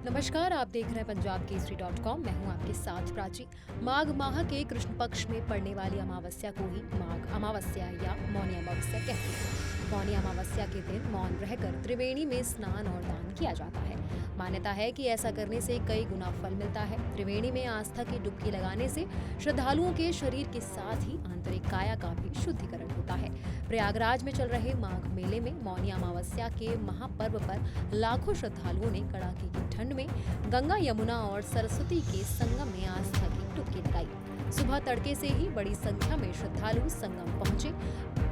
नमस्कार, आप देख रहे हैं पंजाब केसरी.com। मैं हूं आपके साथ प्राची। माघ माह के कृष्ण पक्ष में पड़ने वाली अमावस्या को ही माघ अमावस्या या मौनी अमावस्या कहते हैं। मौनी अमावस्या के दिन मौन रहकर त्रिवेणी में स्नान और दान किया जाता है। मान्यता है कि ऐसा करने से कई गुना फल मिलता है। त्रिवेणी में आस्था की डुबकी लगाने से श्रद्धालुओं के शरीर के साथ ही आंतरिक काया का भी शुद्धिकरण होता है। प्रयागराज में चल रहे माघ मेले में मौनी अमावस्या के महापर्व पर लाखों श्रद्धालुओं ने कड़ाके की ठंड में गंगा, यमुना और सरस्वती के संगम में आस्था की डुबकी लगाई। सुबह तड़के से ही बड़ी संख्या में श्रद्धालु संगम पहुंचे।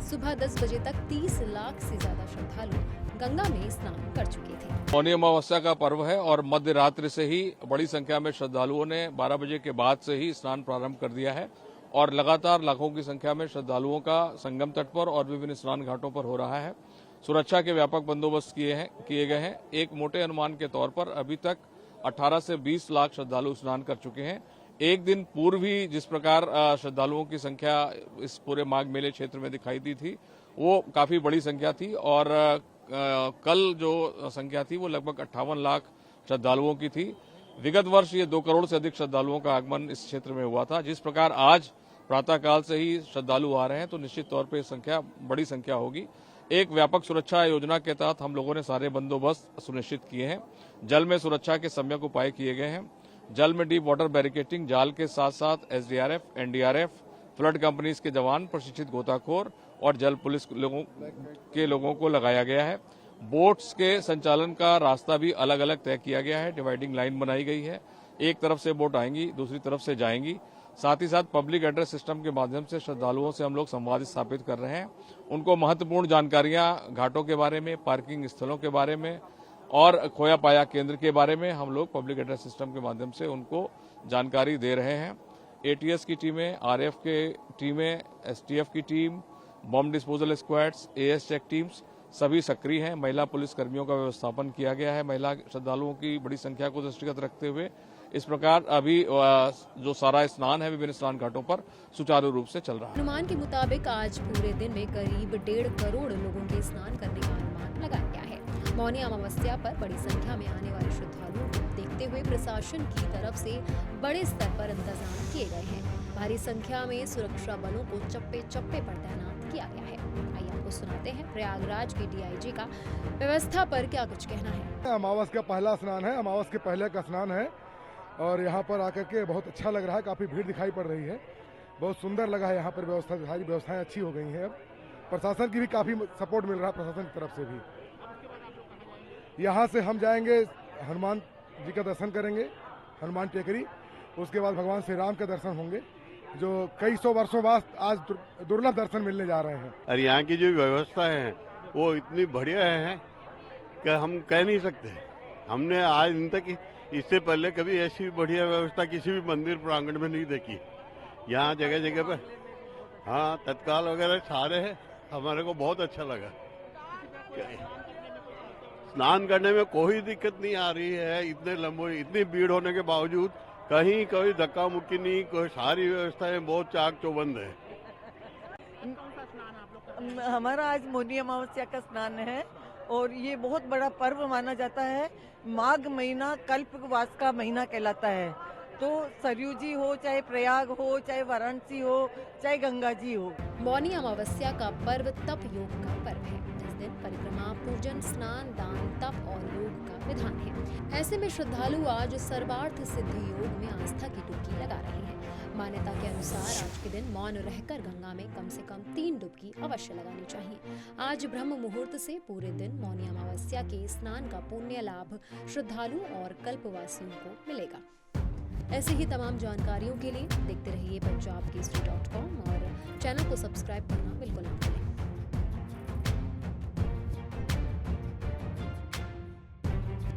सुबह 10 बजे तक 30 लाख से ज्यादा श्रद्धालु गंगा में स्नान कर चुके थे। मौनी अमावस्या का पर्व है और मध्य रात्रि से ही बड़ी संख्या में श्रद्धालुओं ने 12 बजे के बाद से ही स्नान प्रारंभ कर दिया है और लगातार लाखों की संख्या में श्रद्धालुओं का संगम तट पर और विभिन्न स्नान घाटों पर हो रहा है। सुरक्षा के व्यापक बंदोबस्त किए गए हैं। एक मोटे अनुमान के तौर पर अभी तक 18 से 20 लाख श्रद्धालु स्नान कर चुके हैं। एक दिन पूर्व ही जिस प्रकार श्रद्धालुओं की संख्या इस पूरे माघ मेले क्षेत्र में दिखाई दी थी, वो काफी बड़ी संख्या थी और कल जो संख्या थी वो लगभग 58 लाख श्रद्धालुओं की थी। विगत वर्ष ये 2 करोड़ से अधिक श्रद्धालुओं का आगमन इस क्षेत्र में हुआ था। जिस प्रकार आज प्रातःकाल से ही श्रद्धालु आ रहे हैं तो निश्चित तौर पर संख्या बड़ी संख्या होगी। एक व्यापक सुरक्षा योजना के तहत हम लोगों ने सारे बंदोबस्त सुनिश्चित किए हैं। जल में सुरक्षा के सम्यक उपाय किए गए हैं। जल में डीप वाटर बैरिकेटिंग जाल के साथ साथ एसडीआरएफ, एनडीआरएफ, फ्लड कंपनीज के जवान, प्रशिक्षित गोताखोर और जल पुलिस लोगों को लगाया गया है। बोट्स के संचालन का रास्ता भी अलग अलग तय किया गया है। डिवाइडिंग लाइन बनाई गई है। एक तरफ से बोट आएंगी, दूसरी तरफ से जाएंगी। साथ ही साथ पब्लिक एड्रेस सिस्टम के माध्यम से श्रद्धालुओं से हम लोग संवाद स्थापित कर रहे हैं। उनको महत्वपूर्ण जानकारियां घाटों के बारे में, पार्किंग स्थलों के बारे में और खोया पाया केंद्र के बारे में हम लोग पब्लिक एड्रेस सिस्टम के माध्यम से उनको जानकारी दे रहे हैं। एटीएस की टीमें, आरएफ के टीमें, एसटीएफ की team, bomb disposal squads, AS check teams सभी सक्रिय हैं। महिला पुलिस कर्मियों का व्यवस्थापन किया गया है। महिला श्रद्धालुओं की बड़ी संख्या को दृष्टिगत रखते हुए इस प्रकार अभी जो सारा स्नान है विभिन्न स्नान घाटों पर सुचारू रूप से चल रहा है। अनुमान के मुताबिक आज पूरे दिन में करीब 1.5 करोड़ लोगों के स्नान करने का अनुमान लगाया गया है। मौनी अमावस्या पर बड़ी संख्या में आने वाले श्रद्धालुओं को देखते हुए प्रशासन की तरफ से बड़े स्तर पर इंतजाम किए गए हैं। भारी संख्या में सुरक्षा बलों को चप्पे चप्पे पर तैनात किया गया है। आइए आपको सुनाते हैं प्रयागराज के डीआईजी का व्यवस्था पर क्या कुछ कहना है। अमावस का पहला स्नान है, अमावस के पहले का स्नान है और यहाँ पर आकर के बहुत अच्छा लग रहा है। काफी भीड़ दिखाई पड़ रही है, बहुत सुंदर लगा है। यहाँ पर व्यवस्था, सारी व्यवस्थाएं अच्छी हो गई हैं। अब प्रशासन की भी काफी सपोर्ट मिल रहा है, प्रशासन की तरफ से भी। यहाँ से हम जाएंगे, हनुमान जी का दर्शन करेंगे, हनुमान टेकरी। उसके बाद भगवान श्री राम के दर्शन होंगे, जो कई सौ वर्षों बाद आज दुर्लभ दर्शन मिलने जा रहे हैं। और यहाँ की जो व्यवस्था है वो इतनी बढ़िया है कि हम कह नहीं सकते। हमने आज दिन तक इससे पहले कभी ऐसी बढ़िया व्यवस्था किसी भी मंदिर प्रांगण में नहीं देखी। यहाँ जगह जगह पर हाँ तत्काल वगैरह सारे हैं। हमारे को बहुत अच्छा लगा। स्नान करने में कोई दिक्कत नहीं आ रही है। इतनी भीड़ होने के बावजूद कहीं कोई धक्का मुक्की नहीं, कोई सारी व्यवस्थाएं बहुत चाक चौबंद है। हमारा आज मौनी अमावस्या का स्नान है और ये बहुत बड़ा पर्व माना जाता है। माघ महीना कल्पवास का महीना कहलाता है। तो सरयू जी हो, चाहे प्रयाग हो, चाहे वाराणसी हो, चाहे गंगा जी हो। मौनी अमावस्या का पर्व तप योग का पर्व है। इस दिन परिक्रमा, पूजन, स्नान, दान, तप और योग का विधान है। ऐसे में श्रद्धालु आज सर्वार्थ सिद्धि योग में आस्था की डुबकी लगा रहे हैं। मान्यता के अनुसार आज के दिन मौन रहकर गंगा में कम से कम 3 डुबकी अवश्य लगानी चाहिए। आज ब्रह्म मुहूर्त से पूरे दिन मौनी अमावस्या के स्नान का पुण्य लाभ श्रद्धालु और कल्पवासियों को मिलेगा। ऐसे ही तमाम जानकारियों के लिए देखते रहिए पंजाब केसरी.com और चैनल को सब्सक्राइब करना बिल्कुल न भूलें।